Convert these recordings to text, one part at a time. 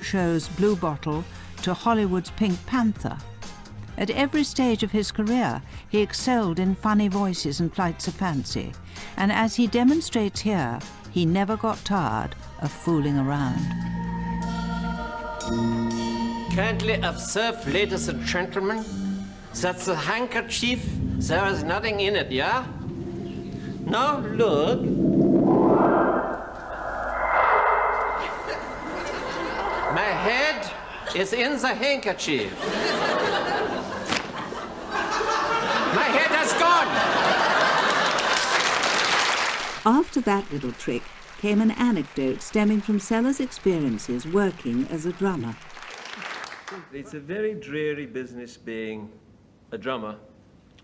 show's Blue Bottle to Hollywood's Pink Panther. At every stage of his career, he excelled in funny voices and flights of fancy, and as he demonstrates here, he never got tired of fooling around. Kindly observe, ladies and gentlemen, that the handkerchief, there is nothing in it, yeah? Now look. My head is in the handkerchief. My head has gone. After that little trick came an anecdote stemming from Sellers' experiences working as a drummer. It's a very dreary business being a drummer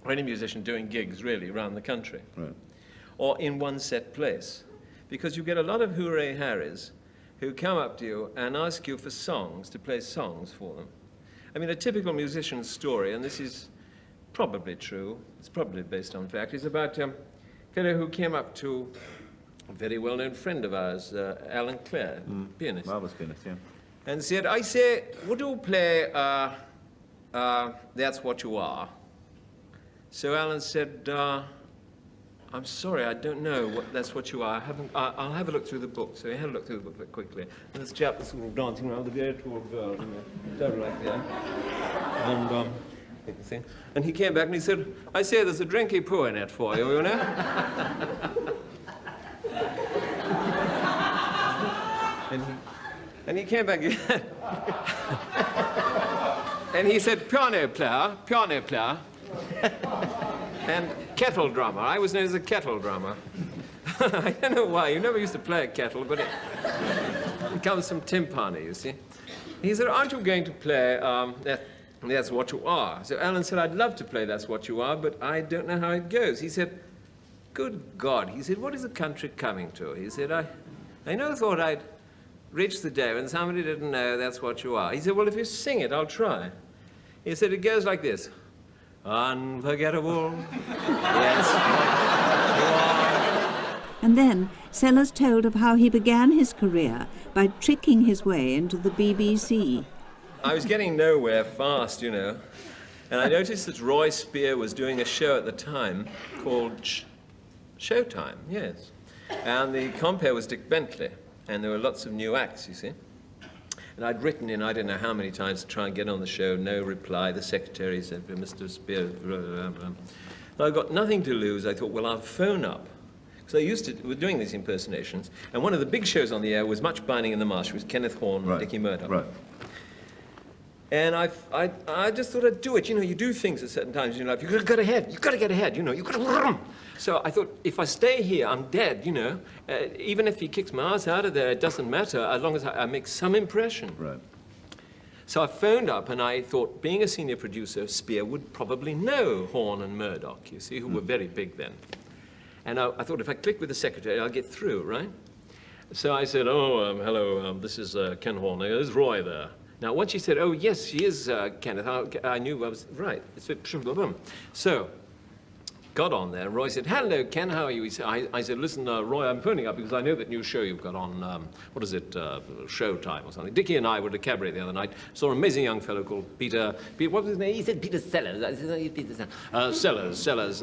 or any musician doing gigs, really, around the country. Right. Or in one set place. Because you get a lot of hooray harrys who come up to you and ask you for songs, to play songs for them. I mean, a typical musician's story, and this is probably true, it's probably based on fact, is about a fellow who came up to a very well-known friend of ours, Alan Clare, pianist. Marvelous pianist, yeah. And said, I say, would you play That's What You Are? So Alan said, I'm sorry, I don't know what That's What You Are. I'll have a look through the book. So he had a look through the book very quickly. And this chap was sort of dancing around with a very tall girl, you know, totally like that. And he came back and he said, I say, there's a drinky poo in it for you, you know? And he came back again. And he said, piano player, and kettle drummer. I was known as a kettle drummer. I don't know why. You never used to play a kettle, but it comes from timpani, you see. He said, aren't you going to play That's What You Are? So Alan said, I'd love to play That's What You Are, but I don't know how it goes. He said, good God. He said, what is the country coming to? He said, I never thought I'd reach the day when somebody didn't know That's What You Are. He said, well, if you sing it, I'll try. He said, it goes like this. Unforgettable, yes. And then Sellers told of how he began his career by tricking his way into the BBC. I was getting nowhere fast, you know, and I noticed that Roy Spear was doing a show at the time called Showtime, yes. And the compere was Dick Bentley, and there were lots of new acts, you see. And I'd written in, I don't know how many times, to try and get on the show, no reply. The secretary said, Mr. Spear, I got nothing to lose. I thought, well, I'll phone up. Because we're doing these impersonations, and one of the big shows on the air was Much Binding in the Marsh, with Kenneth Horne and Dickie Murdoch. Right. And I just thought I'd do it. You know, you do things at certain times in your life. You've got to get ahead. You've got to get ahead, you know. You've got to... So I thought, if I stay here, I'm dead, you know. Even if he kicks my ass out of there, it doesn't matter, as long as I make some impression. Right. So I phoned up, and I thought, being a senior producer, Spear would probably know Horne and Murdoch, you see, who were very big then. And I thought, if I click with the secretary, I'll get through, right? So I said, hello, this is Ken Horne. There's Roy there. Now, once she said, oh, yes, she is Kenneth, I knew I was right. So, got on there. Roy said, hello, Ken, how are you? He said, I said, listen, Roy, I'm phoning up because I know that new show you've got on, what is it, Showtime or something. Dickie and I were at a cabaret the other night, saw an amazing young fellow called Peter, what was his name? He said Peter Sellers. I said, Peter Sellers.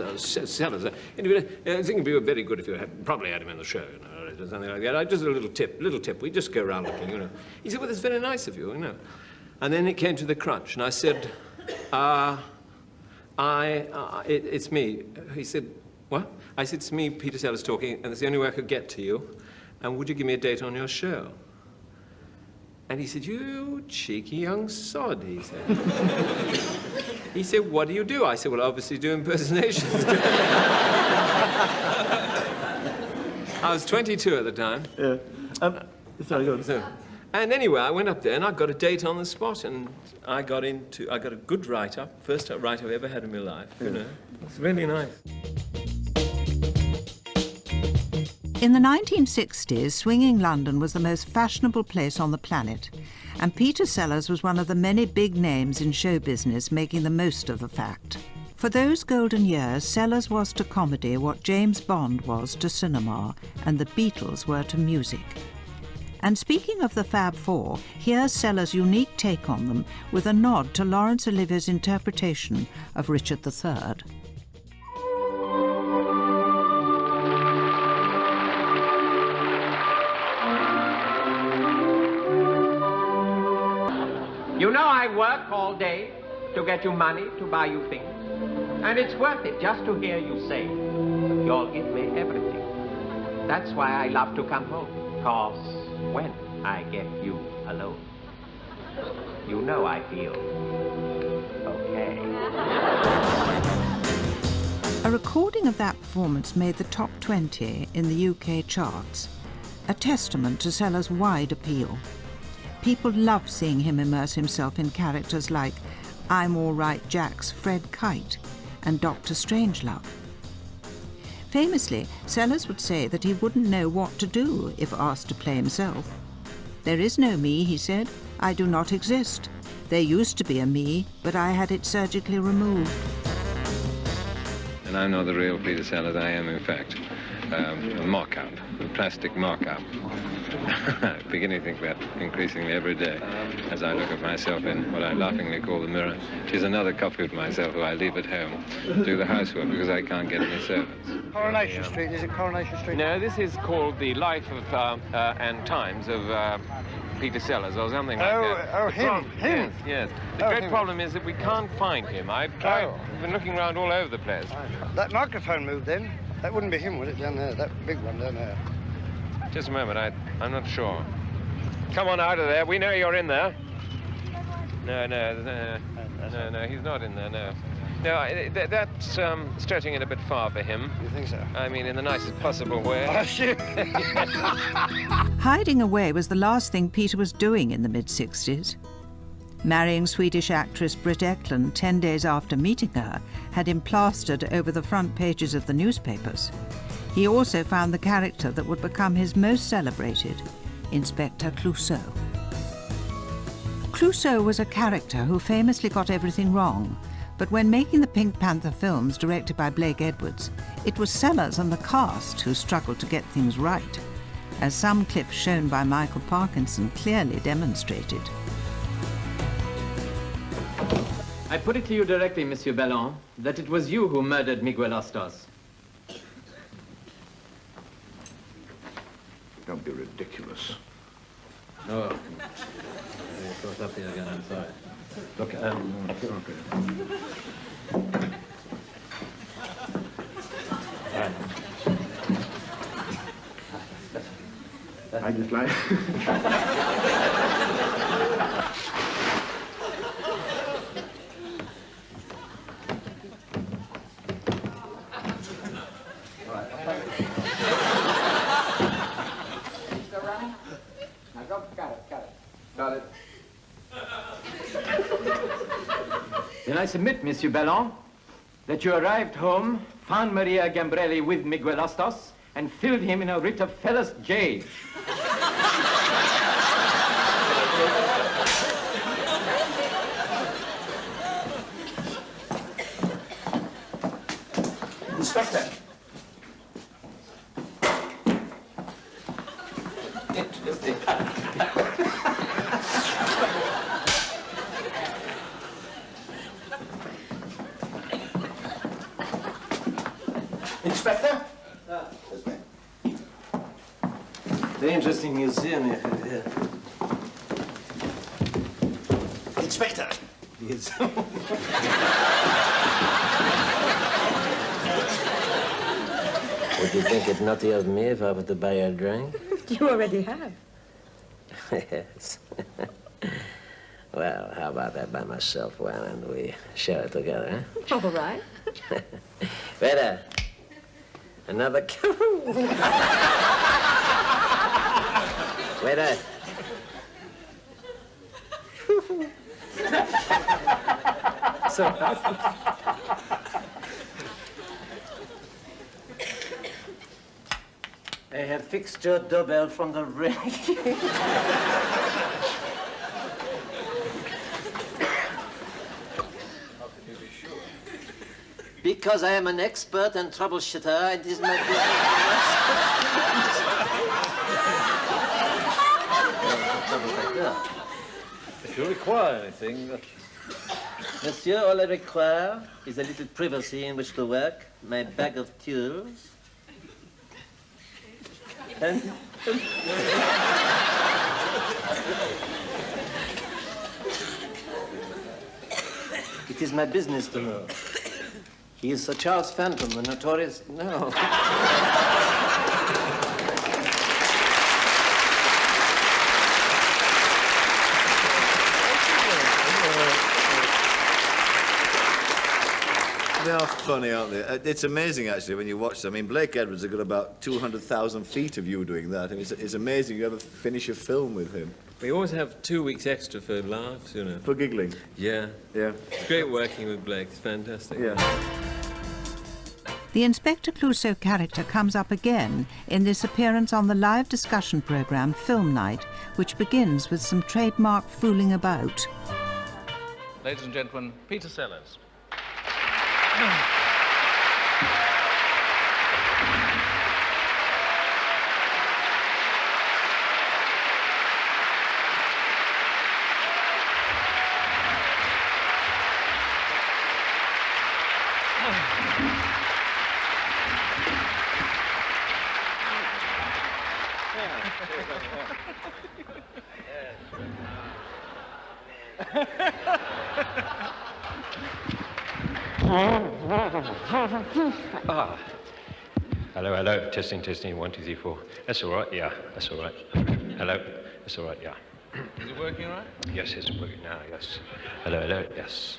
Anyway, I think it'd be very good if you probably had him in the show, you know. Or something like that. Just a little tip. We just go around looking, you know. He said, well, that's very nice of you, you know. And then it came to the crunch, and I said, it's me. He said, what? I said, it's me, Peter Sellers talking, and it's the only way I could get to you. And would you give me a date on your show? And he said, you cheeky young sod, he said. He said, what do you do? I said, well, obviously do impersonations. I was 22 at the time. Yeah. Sorry, go on. And anyway, I went up there and I got a date on the spot, and I got a good write-up, first write-up I've ever had in my life, you know. It's really nice. In the 1960s, swinging London was the most fashionable place on the planet, and Peter Sellers was one of the many big names in show business making the most of the fact. For those golden years, Sellers was to comedy what James Bond was to cinema, and the Beatles were to music. And speaking of the Fab Four, here's Sellers' unique take on them with a nod to Laurence Olivier's interpretation of Richard III. You know I work all day to get you money to buy you things. And it's worth it just to hear you say, you'll give me everything. That's why I love to come home. 'Cause when I get you alone, you know I feel okay. A recording of that performance made the top 20 in the UK charts, a testament to Sellers' wide appeal. People love seeing him immerse himself in characters like I'm All Right Jack's Fred Kite and Dr. Strangelove. Famously, Sellers would say that he wouldn't know what to do if asked to play himself. There is no me, he said. I do not exist. There used to be a me, but I had it surgically removed. And I'm not the real Peter Sellers. I am, in fact, a mock-up, a plastic mock-up. Beginning to think about increasingly every day as I look at myself in what I laughingly call the mirror, which is another copy of myself who I leave at home to do the housework because I can't get any servants. Coronation Street, is it Coronation Street? No, this is called The Life of and Times of Peter Sellers or something like that. Oh, The him. Yes, yes. The Oh, great him. problem is that we can't find him. I've been looking around all over the place. That microphone moved then. That wouldn't be him, would it, down there? That big one down there. Just a moment, I'm not sure. Come on out of there. We know you're in there. No, he's not in there, no. No, that's stretching it a bit far for him. You think so? I mean, in the nicest possible way. Oh, shit. Hiding away was the last thing Peter was doing in the mid-60s. Marrying Swedish actress Britt Ekland 10 days after meeting her had him plastered over the front pages of the newspapers. He also found the character that would become his most celebrated, Inspector Clouseau. Clouseau was a character who famously got everything wrong, but when making the Pink Panther films directed by Blake Edwards, it was Sellers and the cast who struggled to get things right, as some clips shown by Michael Parkinson clearly demonstrated. I put it to you directly, Monsieur Ballon, that it was you who murdered Miguel Ostos. Don't be ridiculous. Oh. You brought up here again, I'm sorry. Look, I just like... Got it. Then I submit, Monsieur Ballon, that you arrived home, found Maria Gambrelli with Miguel Ostos, and filled him in a writ of fellas jail. Inspector! Interesting. Inspector? Very interesting museum here. Inspector! Yes. Would you think it nutty of me if I were to buy you a drink? You already have. Yes. Well, how about that by myself, well, and we share it together, huh? All right. Waiter, another... Waiter. So... I have fixed your doorbell from the ring. Because I am an expert and troubleshooter, it is my business. If you require anything... Monsieur, all I require is a little privacy in which to work, my bag of tools, and... It is my business to know. He is Sir Charles Phantom, the notorious... No. They are funny, aren't they? It's amazing, actually, when you watch them. I mean, Blake Edwards has got about 200,000 feet of you doing that. I mean, it's amazing you ever finish a film with him. We always have 2 weeks extra for laughs, you know. For giggling? Yeah. Yeah. It's great working with Blake. It's fantastic. Yeah. The Inspector Clouseau character comes up again in this appearance on the live discussion programme Film Night, which begins with some trademark fooling about. Ladies and gentlemen, Peter Sellers. Ah. Hello, hello. Testing, testing. 1, 2, 3, 4. That's all right. Yeah, that's all right. Hello. That's all right. Yeah. Is it working all right? Yes, it's working now. Yes. Hello, hello. Yes.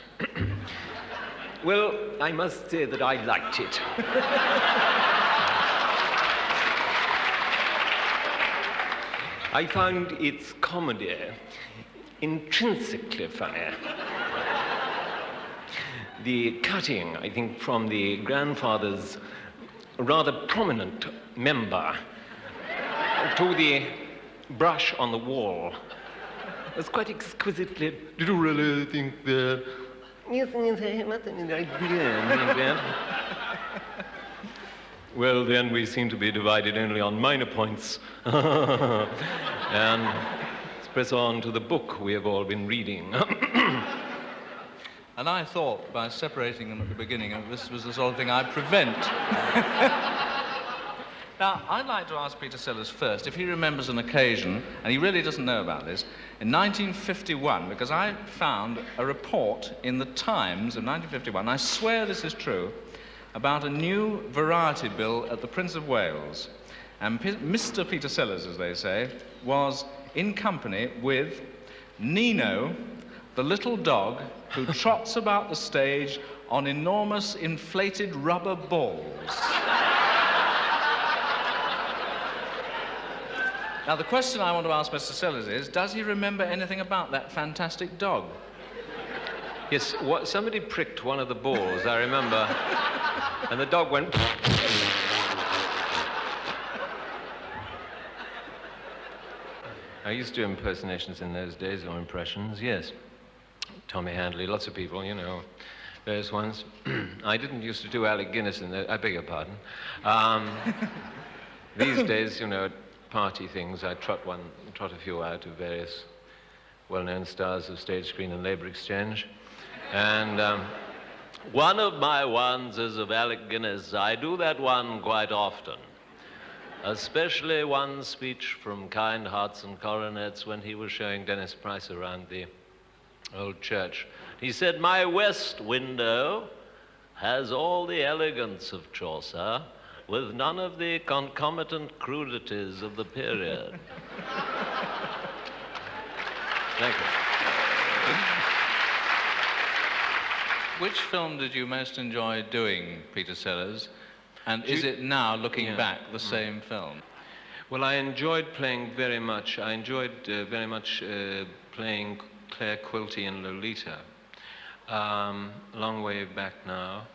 Well, I must say that I liked it. I found its comedy intrinsically funny. The cutting, I think, from the grandfather's rather prominent member to the brush on the wall was quite exquisitely... Did you really think that? Yes, well, then we seem to be divided only on minor points. And let's press on to the book we have all been reading. And I thought, by separating them at the beginning, this was the sort of thing I'd prevent. Now, I'd like to ask Peter Sellers first if he remembers an occasion, and he really doesn't know about this, in 1951, because I found a report in the Times of 1951, I swear this is true, about a new variety bill at the Prince of Wales. And Mr. Peter Sellers, as they say, was in company with Nino, the little dog who trots about the stage on enormous inflated rubber balls. Now, the question I want to ask Mr. Sellers is, does he remember anything about that fantastic dog? Yes, somebody pricked one of the balls, I remember, and the dog went... I used to do impersonations in those days, or impressions, yes. Tommy Handley, lots of people, you know, various ones. I didn't used to do Alec Guinness in there, I beg your pardon. These days, you know, at party things, I trot a few out of various well-known stars of stage, screen, and labor exchange. And one of my ones is of Alec Guinness. I do that one quite often, especially one speech from Kind Hearts and Coronets when he was showing Dennis Price around the old church. He said, "My west window has all the elegance of Chaucer, with none of the concomitant crudities of the period." Thank you. Which film did you most enjoy doing, Peter Sellers? And is it now, looking back, the same film? Well, I enjoyed playing very much. I enjoyed very much playing Claire Quilty in Lolita. A long way back now.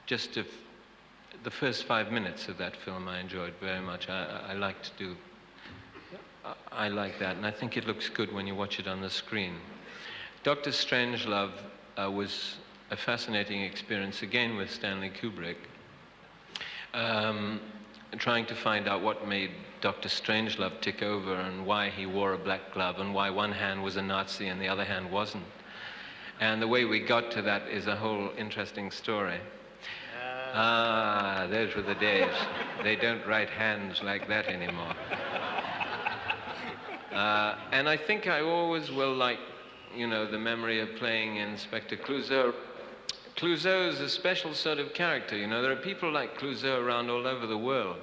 Just the first 5 minutes of that film I enjoyed very much. I like to do... I like that, and I think it looks good when you watch it on the screen. Dr. Strangelove was a fascinating experience, again with Stanley Kubrick, trying to find out what made Dr. Strangelove took over and why he wore a black glove and why one hand was a Nazi and the other hand wasn't. And the way we got to that is a whole interesting story. Those were the days. They don't write hands like that anymore. And I think I always will like, you know, the memory of playing Inspector Clouseau. Clouseau's a special sort of character, you know. There are people like Clouseau around all over the world.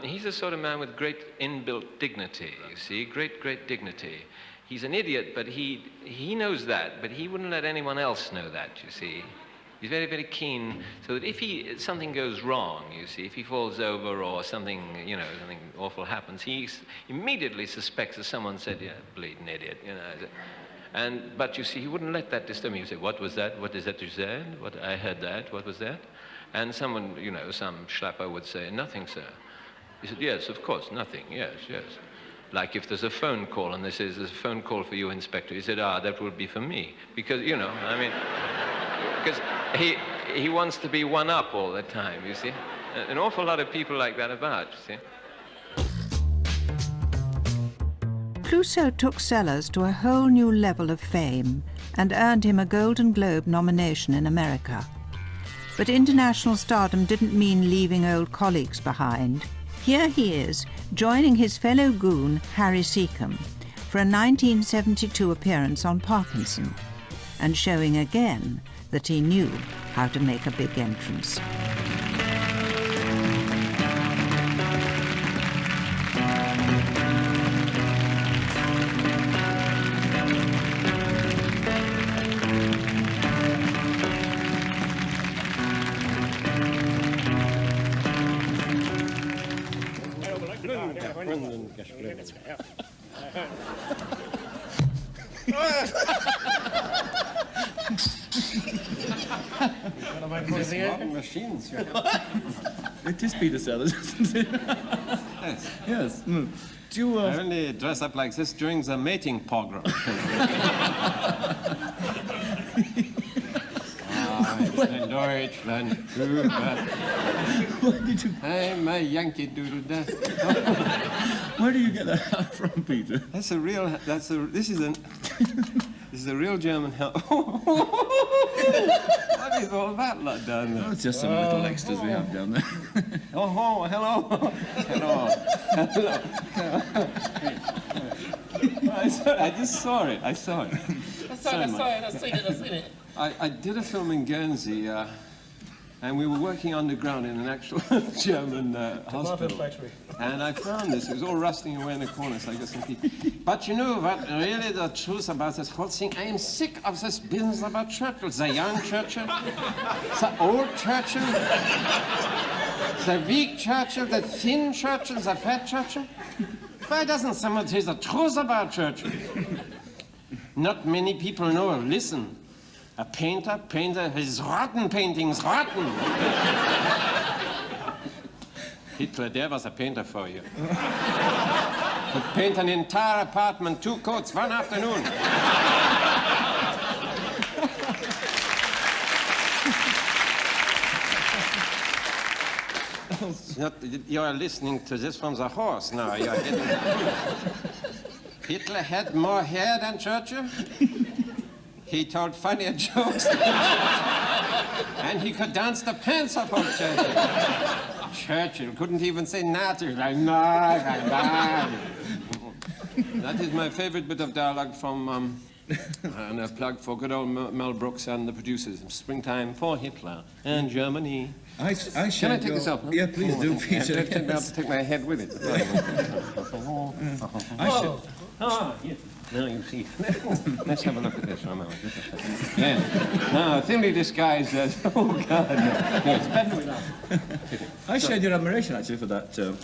He's a sort of man with great inbuilt dignity, you see, great dignity. He's an idiot, but he knows that, but he wouldn't let anyone else know that, you see. He's very, very keen, so that if something goes wrong, you see, if he falls over or something, you know, something awful happens, he immediately suspects that someone said, yeah, bleeding idiot, you know. But you see, he wouldn't let that disturb me. He would say, what was that? What is that you said? What, I heard that. What was that? And someone, you know, some schlapper would say, nothing, sir. He said, yes, of course, nothing, yes. Like if there's a phone call and this is a phone call for you, Inspector. He said, that would be for me. Because, you know, I mean, because he wants to be one up all the time, you see. An awful lot of people like that about, you see. Clouseau took Sellers to a whole new level of fame and earned him a Golden Globe nomination in America. But international stardom didn't mean leaving old colleagues behind. Here he is, joining his fellow goon, Harry Seacombe, for a 1972 appearance on Parkinson, and showing again that he knew how to make a big entrance. Machines. It is Peter Sellers, isn't it? Yes. Yes. Mm. Do you, I only dress up like this during the mating pogrom. In Deutschland, I'm a Yankee Doodle Dust. Where do you get that hat from, Peter? This is a real German help. What is all that lot down there? Oh, it's just some little extras we have down there. Oh, hello. I just saw it. I saw it. I've seen it. I did a film in Guernsey, and we were working underground in an actual German hospital. Factory. And I found this. It was all rusting away in the corner, so I got some teeth. But you know what, really the truth about this whole thing, I am sick of this business about Churchill. The young Churchill, the old Churchill, the weak Churchill, the thin Churchill, the fat Churchill. Why doesn't someone tell the truth about Churchill? Not many people know. Listen. A painter, his rotten paintings, rotten. Hitler, there was a painter for you. Could paint an entire apartment, 2 coats, one afternoon. You are listening to this from the horse now. You are getting... Hitler had more hair than Churchill. He told funnier jokes. And he could dance the pants off of Churchill. Churchill couldn't even say nazi. Like, That is my favorite bit of dialogue from, and a plug for good old Mel Brooks and the producers. Springtime for Hitler and Germany. Can I take this off? Yeah, please do, Peter. I have to take my head with it. Yes. Now you see. Let's have a look at this for a moment. Yeah. Now, thinly disguised as... Oh, God, no. It's better without. I shared your admiration, actually, for that film.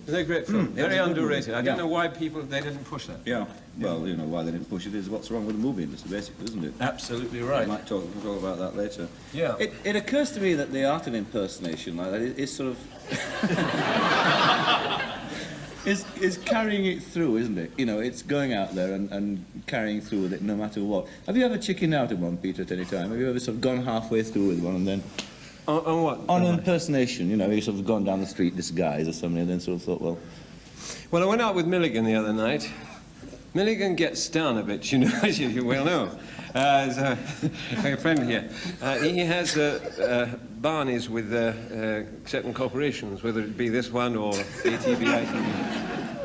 It's a great film. Very underrated. I don't know why they didn't push that. Yeah. Well, you know, why they didn't push it is what's wrong with the movie industry, basically, isn't it? Absolutely right. We might talk about that later. Yeah. It occurs to me that the art of impersonation like that is sort of... is carrying it through, isn't it? You know, it's going out there and carrying through with it no matter what. Have you ever chickened out of one, Peter, at any time? Have you ever sort of gone halfway through with one and then On what? On impersonation, you know, you sort of gone down the street disguised as somebody and then sort of thought, well... Well, I went out with Milligan the other night. Milligan gets down a bit, you know, as you well know. So, a friend here. He has Barneys with certain corporations, whether it be this one or ATB,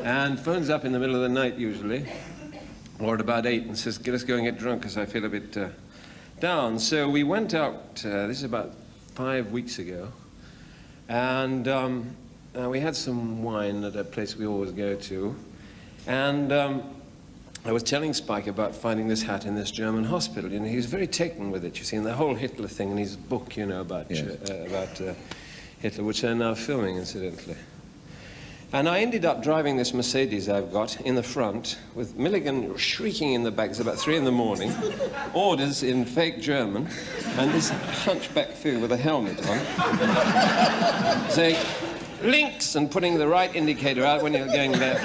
and phones up in the middle of the night usually, or at about 8, and says, let's go and get drunk because I feel a bit down. So we went out, this is about 5 weeks ago, and we had some wine at a place we always go to, and I was telling Spike about finding this hat in this German hospital, and he was very taken with it, you see, and the whole Hitler thing, and his book, you know, about Hitler, which they're now filming, incidentally. And I ended up driving this Mercedes I've got in the front, with Milligan shrieking in the back. It's about 3 in the morning, orders in fake German, and this hunchback figure with a helmet on, saying, links, and putting the right indicator out when you're going left.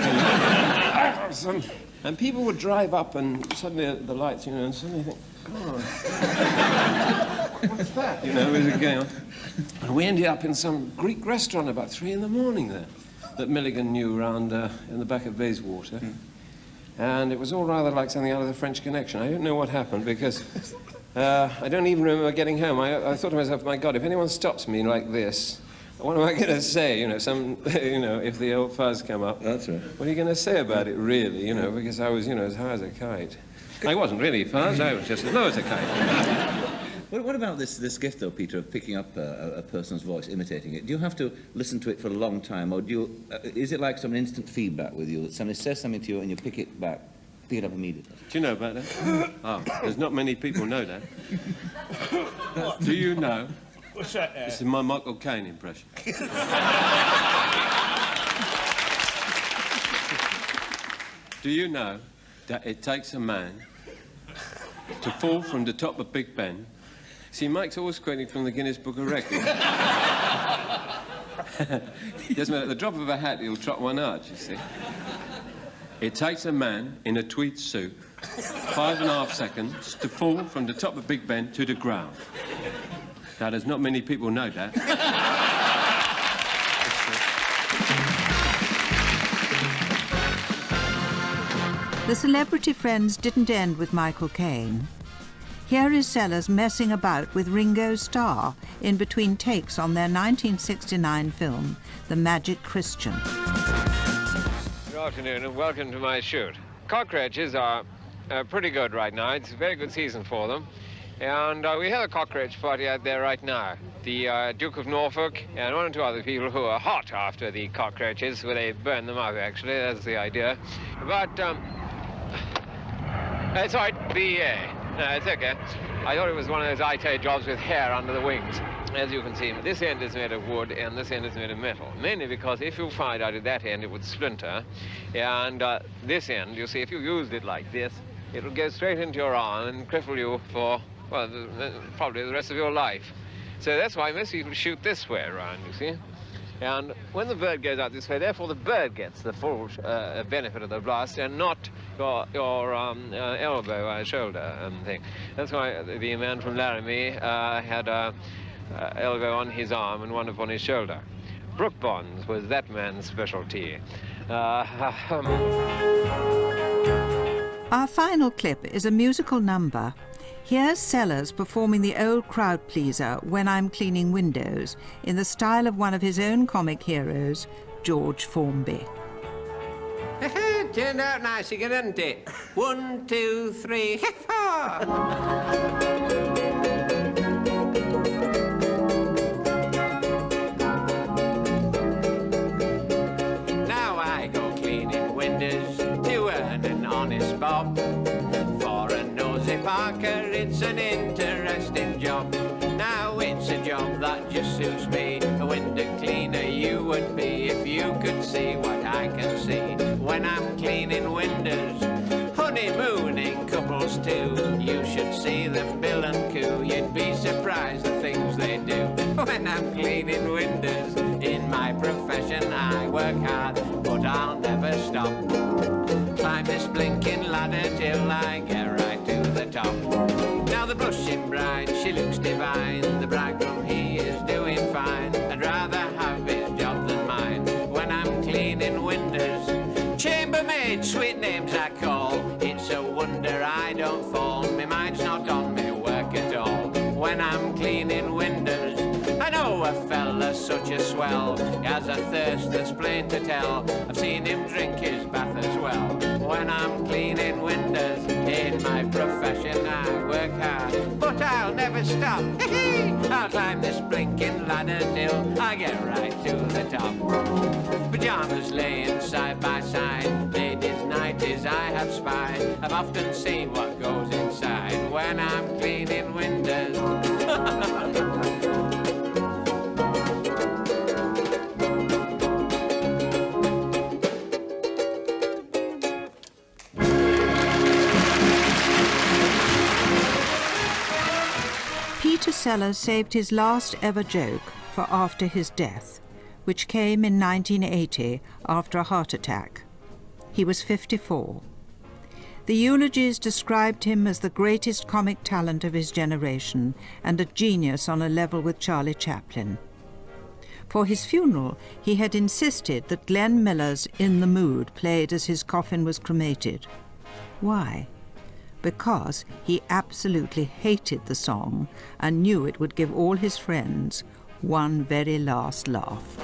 And people would drive up, and suddenly the lights, you know, and suddenly think, oh, what's that? You know, is it going on? And we ended up in some Greek restaurant about 3 in the morning there, that Milligan knew around in the back of Bayswater. And it was all rather like something out of the French Connection. I don't know what happened, because I don't even remember getting home. I thought to myself, my God, if anyone stops me like this, what am I going to say? You know, you know, if the old fuzz come up. That's right. What are you going to say about it, really? You know, because I was, you know, as high as a kite. I wasn't really fuzz. I was just as low as a kite. What about this gift, though, Peter, of picking up a person's voice, imitating it? Do you have to listen to it for a long time, or do you, is it like some instant feedback with you, that somebody says something to you and you pick it up immediately? Do you know about that? Oh, there's not many people know that. Do you know? What's that? This is my Michael Caine impression. Do you know that it takes a man to fall from the top of Big Ben? See, Mike's always quoting from the Guinness Book of Records. Doesn't matter, at the drop of a hat, he'll trot one out, you see. It takes a man in a tweed suit 5.5 seconds to fall from the top of Big Ben to the ground. Now, there's not many people know that. The celebrity friends didn't end with Michael Caine. Here is Sellers messing about with Ringo Starr in between takes on their 1969 film, The Magic Christian. Good afternoon and welcome to my shoot. Cockroaches are pretty good right now. It's a very good season for them. And we have a cockroach party out there right now. The Duke of Norfolk and 1 or 2 other people who are hot after the cockroaches, where they burn them up, actually. That's the idea. But, it's all right, no, it's okay. I thought it was one of those IT jobs with hair under the wings. As you can see, this end is made of wood and this end is made of metal. Mainly because if you fired out at that end, it would splinter. And this end, you see, if you used it like this, it would go straight into your arm and cripple you for, well, probably the rest of your life. So that's why most people shoot this way around, you see. And when the bird goes out this way, therefore the bird gets the full benefit of the blast and not your elbow or shoulder thing. That's why the man from Laramie had an elbow on his arm and one upon his shoulder. Brook Bonds was that man's specialty. Our final clip is a musical number. Here's Sellers performing the old crowd pleaser, When I'm Cleaning Windows, in the style of one of his own comic heroes, George Formby. Turned out nice again, didn't it? 1, 2, 3, 4. Now I go cleaning windows to earn an honest bob. For a nosy Parker, it's an interesting job. Now it's a job that just suits me. A window cleaner you would be if you could see what I can see when I'm cleaning windows. Honeymooning couples too, you should see them bill and coo. You'd be surprised the things they do when I'm cleaning windows. In my profession I work hard, but I'll never stop. Climb this blinking ladder till I get right to the top. Now the blushing bride, she looks divine. The bridegroom, he is It's sweet names I call. It's a wonder I don't fall. My mind's not on me work at all. When I'm cleaning windows, I know a fella's such a swell. He has a thirst that's plain to tell. I've seen him drink his bath as well. When I'm cleaning windows, in my profession I work hard, but I'll never stop. I'll climb this blinking ladder till I get right to the top. Pyjamas laying side by side, ladies' nighties I have spied. I've often seen what goes inside when I'm cleaning windows. Peter Sellers saved his last ever joke for after his death, which came in 1980 after a heart attack. He was 54. The eulogies described him as the greatest comic talent of his generation and a genius on a level with Charlie Chaplin. For his funeral, he had insisted that Glenn Miller's In the Mood played as his coffin was cremated. Why? Because he absolutely hated the song and knew it would give all his friends one very last laugh.